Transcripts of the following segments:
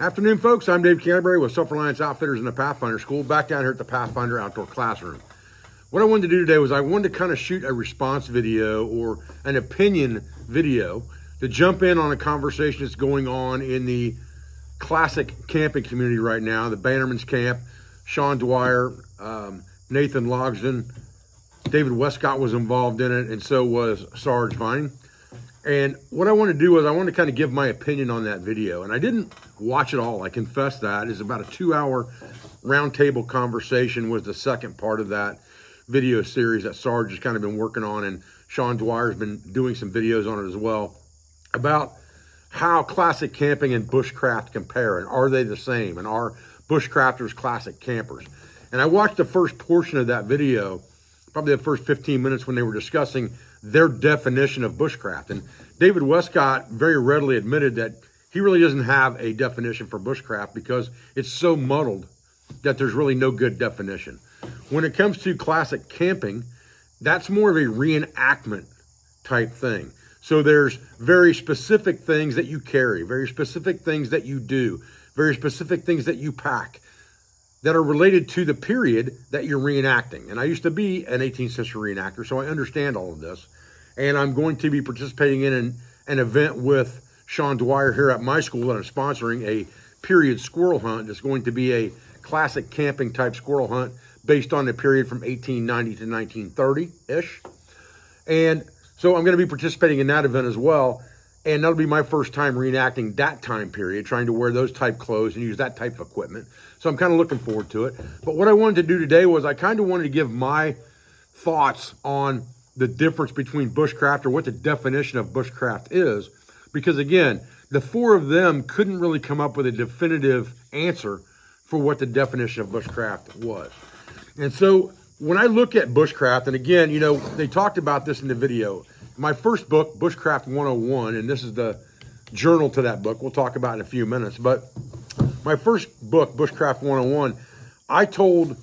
Afternoon, folks. I'm Dave Canterbury with Self-Reliance Outfitters in the Pathfinder School, back down here at the Pathfinder Outdoor Classroom. What I wanted to do today was I wanted to kind of shoot a response video or an opinion video to jump in on a conversation that's going on in the classic camping community right now, the Bannerman's Camp. Sean Dwyer, Nathan Logsdon, David Westcott was involved in it, and so was Sarge Vine. And what I want to do is I want to kind of give my opinion on that video. And I didn't watch it all, I confess that. It's about a 2-hour roundtable conversation was the second part of that video series that Sarge has kind of been working on, and Sean Dwyer's been doing some videos on it as well, about how classic camping and bushcraft compare, and are they the same, and are bushcrafters classic campers. And I watched the first portion of that video, probably the first 15 minutes, when they were discussing their definition of bushcraft. And David Westcott very readily admitted that he really doesn't have a definition for bushcraft because it's so muddled that there's really no good definition. When it comes to classic camping, that's more of a reenactment type thing. So there's very specific things that you carry, very specific things that you do, very specific things that you pack that are related to the period that you're reenacting. And I used to be an 18th century reenactor, so I understand all of this. And I'm going to be participating in an event with Sean Dwyer here at my school that I'm sponsoring, a period squirrel hunt. It's going to be a classic camping type squirrel hunt based on the period from 1890 to 1930-ish. And so I'm going to be participating in that event as well. And that'll be my first time reenacting that time period, trying to wear those type clothes and use that type of equipment. So I'm kind of looking forward to it. But what I wanted to do today was I kind of wanted to give my thoughts on the difference between bushcraft, or what the definition of bushcraft is. Because again, the four of them couldn't really come up with a definitive answer for what the definition of bushcraft was. And so when I look at bushcraft, and again, you know, they talked about this in the video. My first book, Bushcraft 101, and this is the journal to that book, we'll talk about in a few minutes, but my first book, Bushcraft 101, I told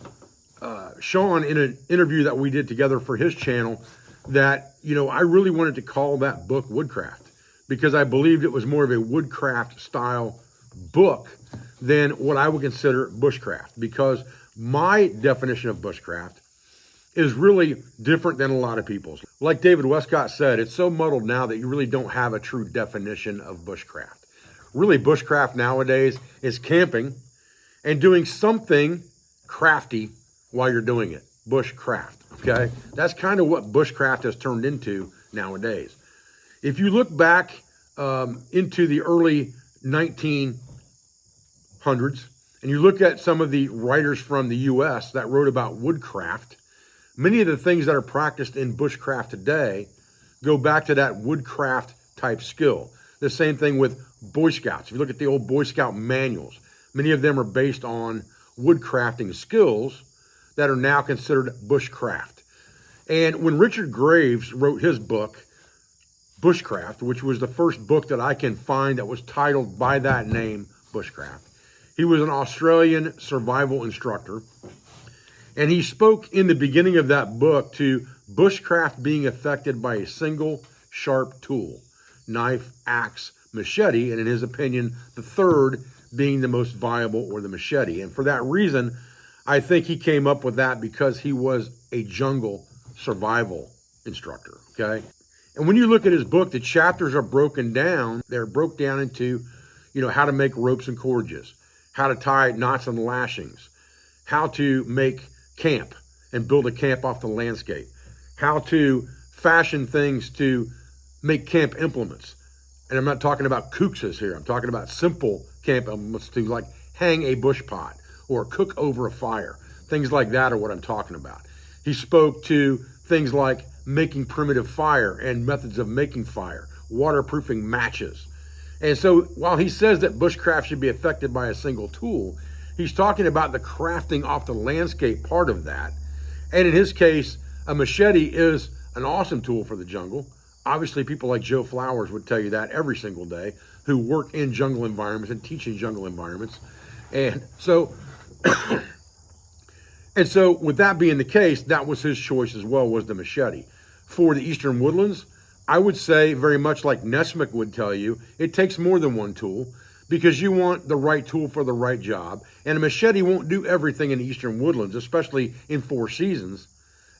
Sean in an interview that we did together for his channel that, you know, I really wanted to call that book Woodcraft because I believed it was more of a woodcraft style book than what I would consider bushcraft, because my definition of bushcraft is really different than a lot of people's. Like David Westcott said, it's so muddled now that you really don't have a true definition of bushcraft. Really, bushcraft nowadays is camping and doing something crafty while you're doing it. Bushcraft, okay? That's kind of what bushcraft has turned into nowadays. If you look back into the early 1900s, and you look at some of the writers from the U.S. that wrote about woodcraft, many of the things that are practiced in bushcraft today go back to that woodcraft type skill. The same thing with Boy Scouts. If you look at the old Boy Scout manuals, many of them are based on woodcrafting skills that are now considered bushcraft. And when Richard Graves wrote his book, Bushcraft, which was the first book that I can find that was titled by that name, Bushcraft, he was an Australian survival instructor. And he spoke in the beginning of that book to bushcraft being affected by a single sharp tool, knife, axe, machete, and in his opinion, the third being the most viable, or the machete. And for that reason, I think he came up with that because he was a jungle survival instructor, okay? And when you look at his book, the chapters are broken down. They're broke down into, you know, how to make ropes and cordages, how to tie knots and lashings, how to make camp and build a camp off the landscape, how to fashion things to make camp implements. And I'm not talking about kooksas here. I'm talking about simple camp implements to, like, hang a bush pot or cook over a fire. Things like that are what I'm talking about. He spoke to things like making primitive fire and methods of making fire, waterproofing matches. And so while he says that bushcraft should be affected by a single tool, he's talking about the crafting off the landscape part of that. And in his case, a machete is an awesome tool for the jungle. Obviously, people like Joe Flowers would tell you that every single day, who work in jungle environments and teach in jungle environments. And so with that being the case, that was his choice as well, was the machete. For the eastern woodlands, I would say, very much like Nesmith would tell you, it takes more than one tool, because you want the right tool for the right job. And a machete won't do everything in eastern woodlands, especially in 4 seasons.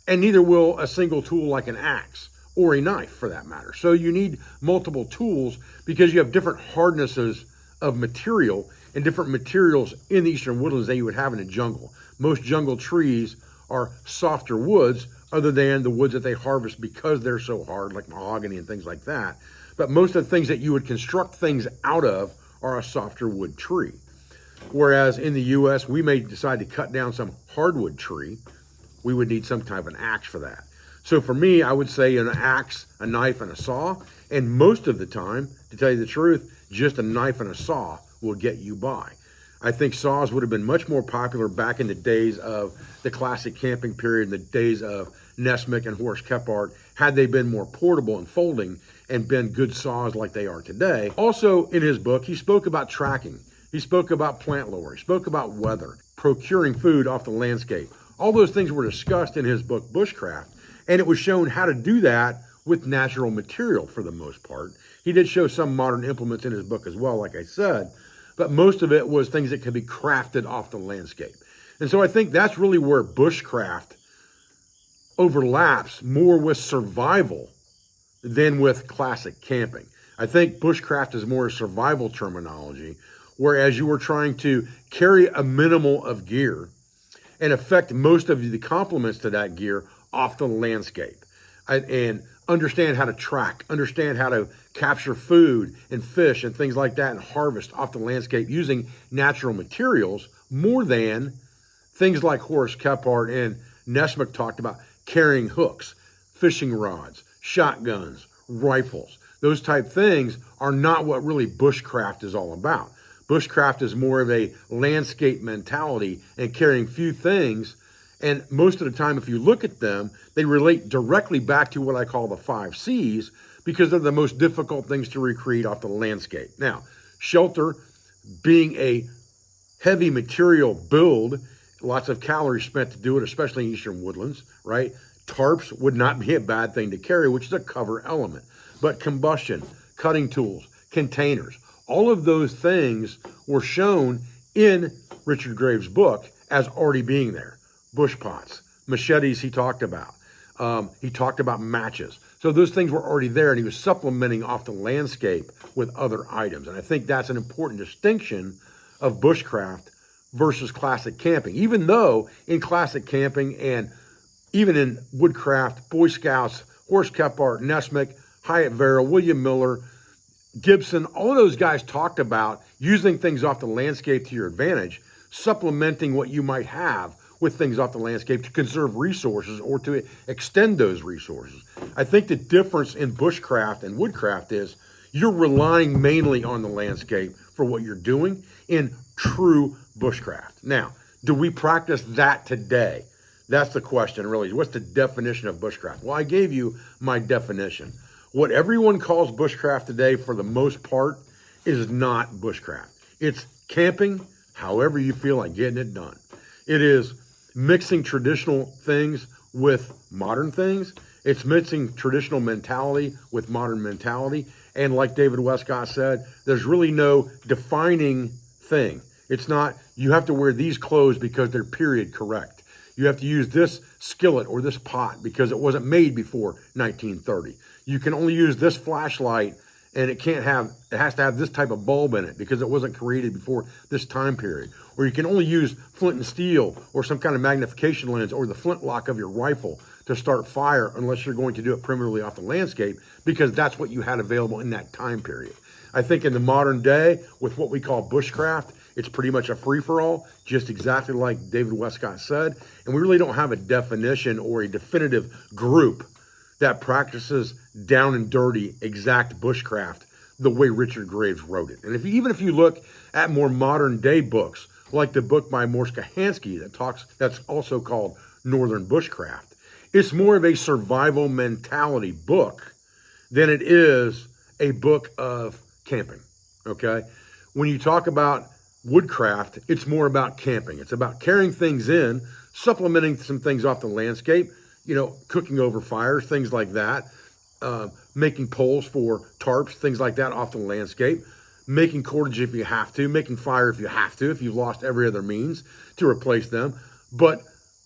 And neither will a single tool like an axe or a knife for that matter. So you need multiple tools because you have different hardnesses of material and different materials in the eastern woodlands than you would have in a jungle. Most jungle trees are softer woods other than the woods that they harvest because they're so hard, like mahogany and things like that. But most of the things that you would construct things out of are a softer wood tree. Whereas in the US, we may decide to cut down some hardwood tree. We would need some type of an axe for that. So for me, I would say an axe, a knife, and a saw. And most of the time, to tell you the truth, just a knife and a saw will get you by. I think saws would have been much more popular back in the days of the classic camping period, in the days of Nessmuk and Horace Kephart, had they been more portable and folding and been good saws like they are today. Also in his book, he spoke about tracking. He spoke about plant lore. He spoke about weather, procuring food off the landscape. All those things were discussed in his book, Bushcraft, and it was shown how to do that with natural material for the most part. He did show some modern implements in his book as well, like I said, but most of it was things that could be crafted off the landscape. And so I think that's really where bushcraft overlaps more with survival than with classic camping. I think bushcraft is more a survival terminology, whereas you were trying to carry a minimal of gear and affect most of the complements to that gear off the landscape. And understand how to track, understand how to capture food and fish and things like that and harvest off the landscape using natural materials more than things like Horace Kephart and Nessmuk talked about, carrying hooks, fishing rods, shotguns, rifles. Those type things are not what really bushcraft is all about. Bushcraft is more of a landscape mentality and carrying few things. And most of the time, if you look at them, they relate directly back to what I call the 5 C's because they're the most difficult things to recreate off the landscape. Now, shelter being a heavy material build, lots of calories spent to do it, especially in eastern woodlands, right? Tarps would not be a bad thing to carry, which is a cover element. But combustion, cutting tools, containers, all of those things were shown in Richard Graves' book as already being there. Bush pots, machetes he talked about. He talked about matches. So those things were already there and he was supplementing off the landscape with other items. And I think that's an important distinction of bushcraft versus classic camping. Even though in classic camping and even in woodcraft, Boy Scouts, Horace Kephart, Nessmuk, Hyatt Verrill, William Miller, Gibson, all of those guys talked about using things off the landscape to your advantage, supplementing what you might have with things off the landscape to conserve resources or to extend those resources. I think the difference in bushcraft and woodcraft is you're relying mainly on the landscape for what you're doing in true bushcraft. Now, do we practice that today? That's the question, really. What's the definition of bushcraft? Well, I gave you my definition. What everyone calls bushcraft today, for the most part, is not bushcraft. It's camping however you feel like getting it done. It is mixing traditional things with modern things. It's mixing traditional mentality with modern mentality. And like David Westcott said, there's really no defining thing. It's not, you have to wear these clothes because they're period correct. You have to use this skillet or this pot because it wasn't made before 1930. You can only use this flashlight and it has to have this type of bulb in it because it wasn't created before this time period. Or you can only use flint and steel or some kind of magnification lens or the flintlock of your rifle to start fire unless you're going to do it primitively off the landscape because that's what you had available in that time period. I think in the modern day, with what we call bushcraft, it's pretty much a free-for-all, just exactly like David Westcott said. And we really don't have a definition or a definitive group that practices down and dirty exact bushcraft the way Richard Graves wrote it. And even if you look at more modern day books, like the book by Morska Hansky that's also called Northern Bushcraft, it's more of a survival mentality book than it is a book of camping, okay? When you talk about woodcraft, it's more about camping. It's about carrying things in, supplementing some things off the landscape, cooking over fires, things like that, making poles for tarps, things like that off the landscape, making cordage if you have to, making fire if you have to, if you've lost every other means to replace them. But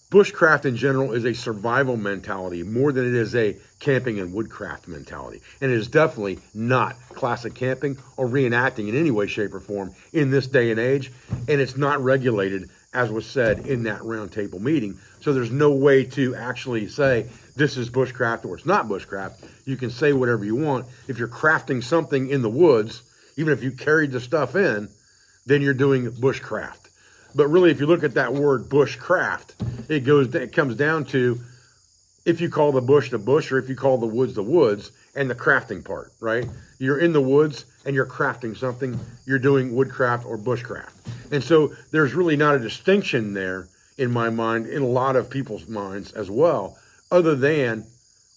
bushcraft in general is a survival mentality more than it is a camping and woodcraft mentality. And it is definitely not classic camping or reenacting in any way, shape, or form in this day and age. And it's not regulated, as was said in that roundtable meeting. So there's no way to actually say this is bushcraft or it's not bushcraft. You can say whatever you want. If you're crafting something in the woods, even if you carried the stuff in, then you're doing bushcraft. But really, if you look at that word bushcraft, it comes down to if you call the bush or if you call the woods, and the crafting part, right? You're in the woods and you're crafting something, you're doing woodcraft or bushcraft. And so there's really not a distinction there in my mind, in a lot of people's minds as well, other than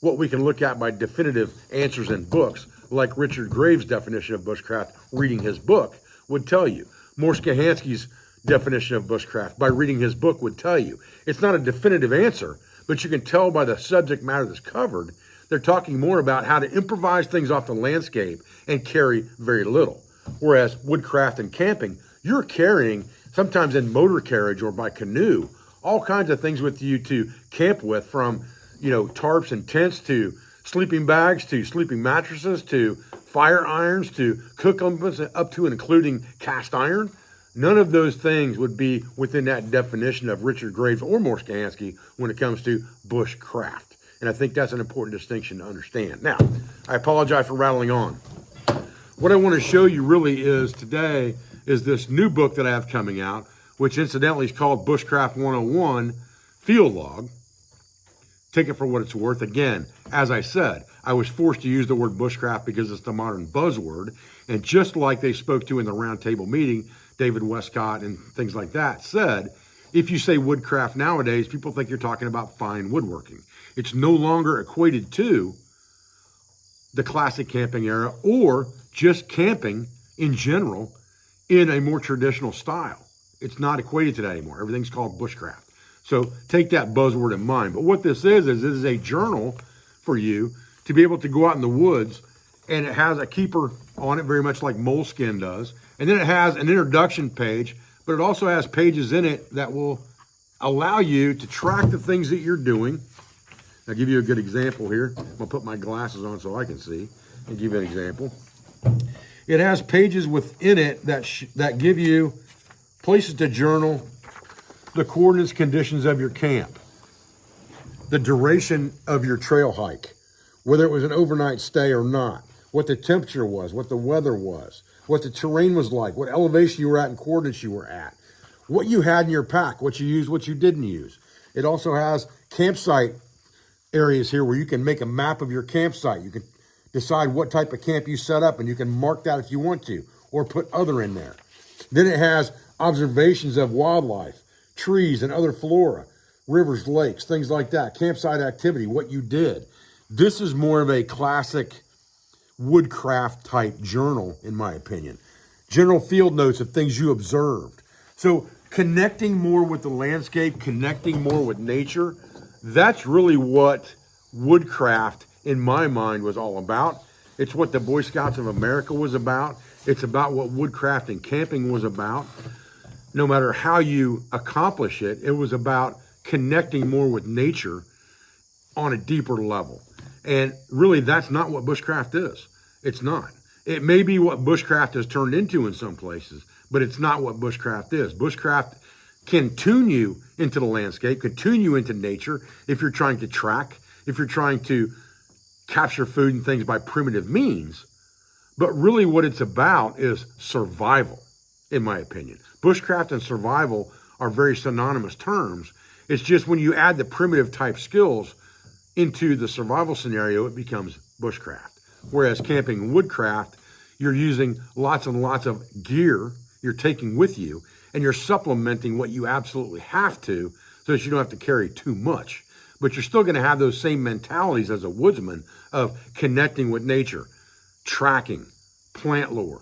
what we can look at by definitive answers in books, like Richard Graves' definition of bushcraft, reading his book, would tell you. Morris Kahansky's definition of bushcraft, by reading his book, would tell you. It's not a definitive answer, but you can tell by the subject matter that's covered, they're talking more about how to improvise things off the landscape and carry very little. Whereas woodcraft and camping, you're carrying, sometimes in motor carriage or by canoe, all kinds of things with you to camp with, from, tarps and tents to sleeping bags to sleeping mattresses to fire irons to cook implements, up to and including cast iron. None of those things would be within that definition of Richard Graves or Morris Kahansky when it comes to bushcraft. And I think that's an important distinction to understand. Now, I apologize for rattling on. What I want to show you really is today is this new book that I have coming out, which incidentally is called Bushcraft 101 Field Log. Take it for what it's worth. Again, as I said, I was forced to use the word bushcraft because it's the modern buzzword. And just like they spoke to in the roundtable meeting, David Westcott and things like that said, if you say woodcraft nowadays, people think you're talking about fine woodworking. It's no longer equated to the classic camping era or just camping in general in a more traditional style. It's not equated to that anymore. Everything's called bushcraft. So take that buzzword in mind. But what this is it is a journal for you to be able to go out in the woods, and it has a keeper on it, very much like Moleskine does. And then it has an introduction page, but it also has pages in it that will allow you to track the things that you're doing. I'll give you a good example here. I'm gonna put my glasses on so I can see and give you an example. It has pages within it that give you places to journal, the coordinates, conditions of your camp, the duration of your trail hike, whether it was an overnight stay or not, what the temperature was, what the weather was, what the terrain was like, what elevation you were at and coordinates you were at, what you had in your pack, what you used, what you didn't use. It also has campsite areas here where you can make a map of your campsite. You can decide what type of camp you set up, and you can mark that if you want to, or put other in there. Then it has observations of wildlife, trees and other flora, rivers, lakes, things like that, campsite activity, what you did. This is more of a classic woodcraft type journal, in my opinion. General field notes of things you observed. So connecting more with the landscape, connecting more with nature, that's really what woodcraft, in my mind, was all about. It's what the Boy Scouts of America was about. It's about what woodcraft and camping was about. No matter how you accomplish it, it was about connecting more with nature on a deeper level. And really, that's not what bushcraft is. It's not. It may be what bushcraft has turned into in some places, but it's not what bushcraft is. Bushcraft can tune you into the landscape, can tune you into nature if you're trying to track, if you're trying to capture food and things by primitive means. But really what it's about is survival, in my opinion. Bushcraft and survival are very synonymous terms. It's just when you add the primitive type skills into the survival scenario, it becomes bushcraft. Whereas camping and woodcraft, you're using lots and lots of gear you're taking with you, and you're supplementing what you absolutely have to so that you don't have to carry too much. But you're still gonna have those same mentalities as a woodsman of connecting with nature, tracking, plant lore,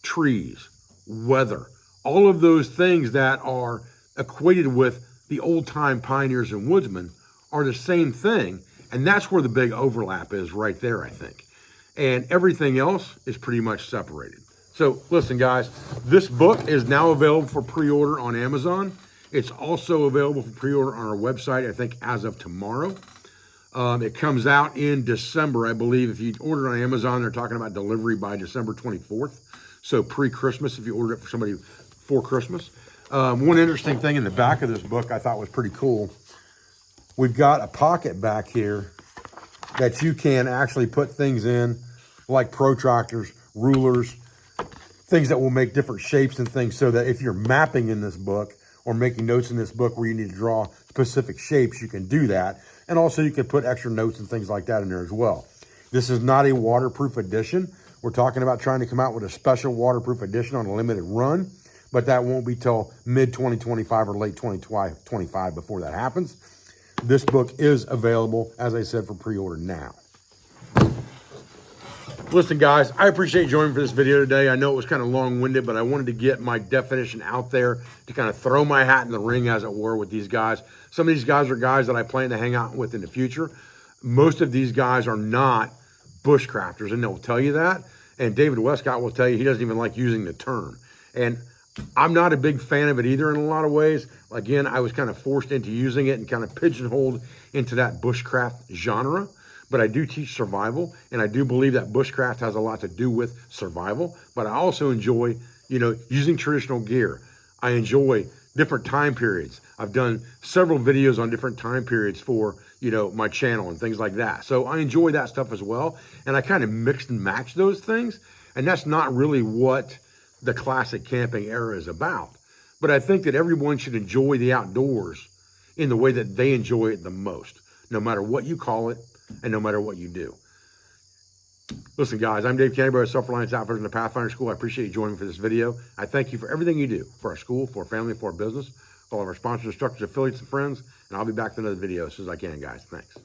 trees, weather, all of those things that are equated with the old time pioneers and woodsmen are the same thing. And that's where the big overlap is right there, I think. And everything else is pretty much separated. So listen, guys, this book is now available for pre-order on Amazon. It's also available for pre-order on our website, I think, as of tomorrow. It comes out in December, I believe. If you order on Amazon, they're talking about delivery by December 24th. So pre-Christmas, if you order it for somebody for Christmas. One interesting thing in the back of this book I thought was pretty cool. We've got a pocket back here that you can actually put things in, like protractors, rulers, things that will make different shapes and things, so that if you're mapping in this book or making notes in this book where you need to draw specific shapes, you can do that. And also you can put extra notes and things like that in there as well. This is not a waterproof edition. We're talking about trying to come out with a special waterproof edition on a limited run, but that won't be till mid-2025 or late 2025 before that happens. This book is available, as I said, for pre-order now. Listen, guys, I appreciate you joining for this video today. I know it was kind of long-winded, but I wanted to get my definition out there to kind of throw my hat in the ring, as it were, with these guys. Some of these guys are guys that I plan to hang out with in the future. Most of these guys are not bushcrafters, and they'll tell you that. And David Westcott will tell you he doesn't even like using the term. And I'm not a big fan of it either in a lot of ways. Again, I was kind of forced into using it and kind of pigeonholed into that bushcraft genre. But I do teach survival, and I do believe that bushcraft has a lot to do with survival. But I also enjoy, using traditional gear. I enjoy different time periods. I've done several videos on different time periods for, my channel and things like that. So I enjoy that stuff as well. And I kind of mix and match those things. And that's not really what the classic camping era is about. But I think that everyone should enjoy the outdoors in the way that they enjoy it the most, no matter what you call it, and no matter what you do. Listen, guys, I'm Dave Canterbury of Self-Reliance Outfitters in the Pathfinder School. I appreciate you joining me for this video. I thank you for everything you do for our school, for our family, for our business, all of our sponsors, instructors, affiliates, and friends. And I'll be back with another video as soon as I can, guys. Thanks.